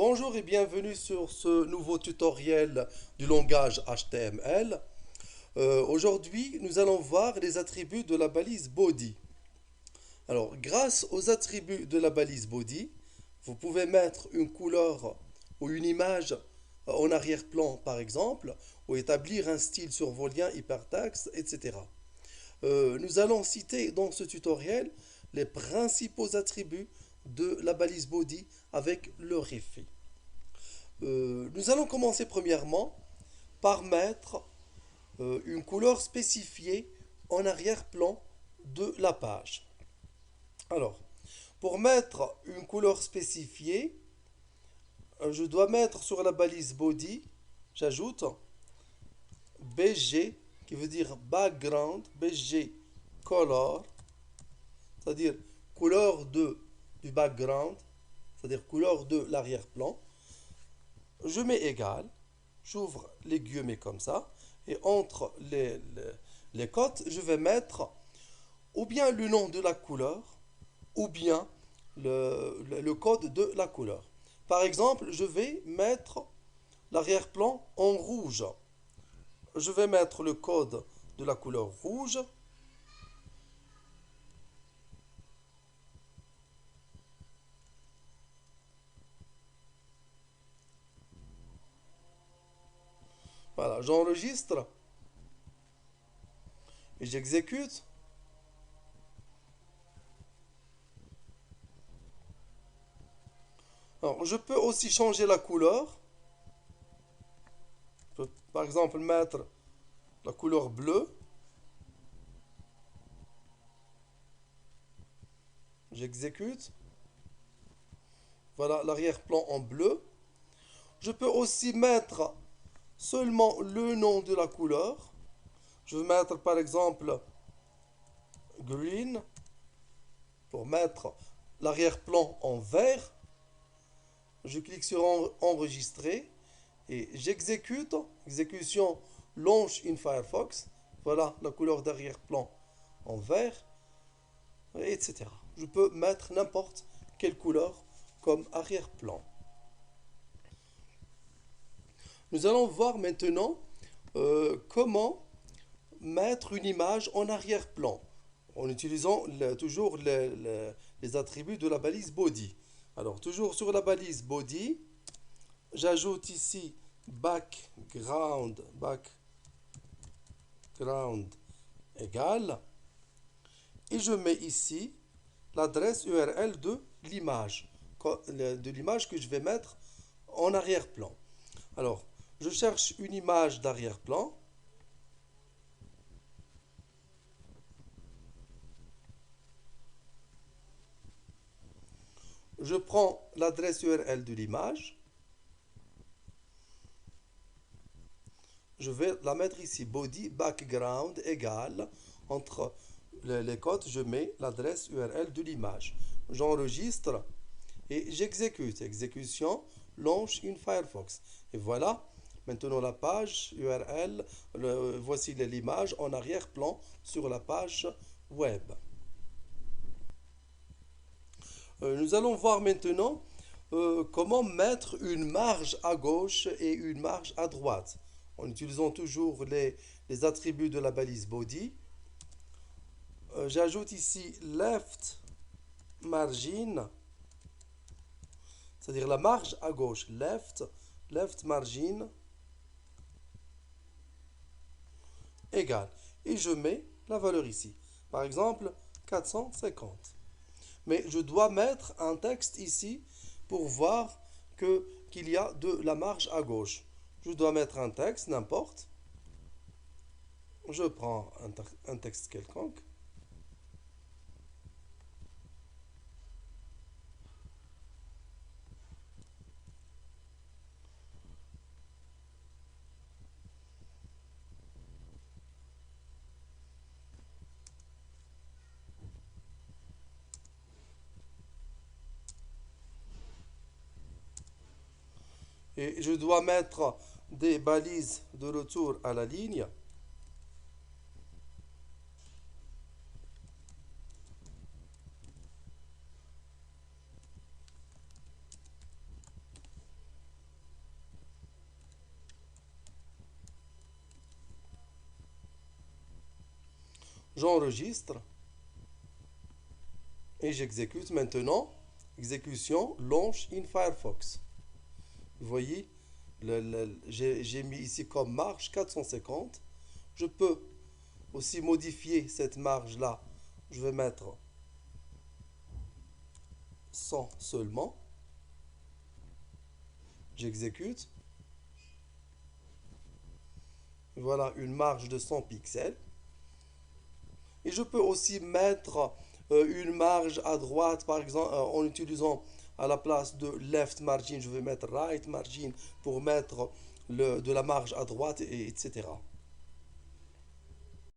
Bonjour et bienvenue sur ce nouveau tutoriel du langage HTML. Aujourd'hui, nous allons voir les attributs de la balise body. Alors, grâce aux attributs de la balise body, vous pouvez mettre une couleur ou une image en arrière-plan, par exemple, ou établir un style sur vos liens hypertextes, etc. Nous allons citer dans ce tutoriel les principaux attributs de la balise body avec leur effet. Nous allons commencer premièrement par mettre une couleur spécifiée en arrière-plan de la page. Alors, pour mettre une couleur spécifiée, je dois mettre sur la balise body, j'ajoute BG, qui veut dire background, BG color, c'est-à-dire couleur du background, c'est-à-dire couleur de l'arrière-plan. Je mets égal, j'ouvre les guillemets comme ça, et entre les cotes, je vais mettre ou bien le nom de la couleur, ou bien le code de la couleur. Par exemple, je vais mettre l'arrière-plan en rouge. Je vais mettre le code de la couleur rouge. Voilà, j'enregistre et j'exécute. Alors, je peux aussi changer la couleur. Je peux, par exemple, mettre la couleur bleue. J'exécute. Voilà l'arrière-plan en bleu. Je peux aussi mettre seulement le nom de la couleur. Je vais mettre par exemple green pour mettre l'arrière-plan en vert. Je clique sur enregistrer et j'exécute. Exécution launch in Firefox. Voilà la couleur d'arrière-plan en vert, etc. Je peux mettre n'importe quelle couleur comme arrière-plan. Nous allons voir maintenant comment mettre une image en arrière-plan en utilisant toujours les attributs de la balise body. Alors, toujours sur la balise body, j'ajoute ici background égale et je mets ici l'adresse URL de l'image que je vais mettre en arrière-plan. Alors, je cherche une image d'arrière-plan. Je prends l'adresse URL de l'image. Je vais la mettre ici, body background égale, entre les cotes, je mets l'adresse URL de l'image. J'enregistre et j'exécute. Exécution, launch in Firefox. Et voilà, maintenant la page URL, voici l'image en arrière-plan sur la page web. Nous allons voir maintenant comment mettre une marge à gauche et une marge à droite en utilisant toujours les attributs de la balise body. J'ajoute ici left margin, c'est-à-dire la marge à gauche, left margin égale. Et je mets la valeur ici. Par exemple, 450. Mais je dois mettre un texte ici pour voir qu'il y a de la marge à gauche. Je dois mettre un texte, n'importe. Je prends un texte quelconque. Et je dois mettre des balises de retour à la ligne. J'enregistre et j'exécute maintenant. Exécution launch in Firefox. Vous voyez, j'ai mis ici comme marge 450. Je peux aussi modifier cette marge-là. Je vais mettre 100 seulement. J'exécute. Voilà une marge de 100 pixels. Et je peux aussi mettre une marge à droite, par exemple, en utilisant à la place de left margin, je vais mettre right margin pour mettre de la marge à droite, etc.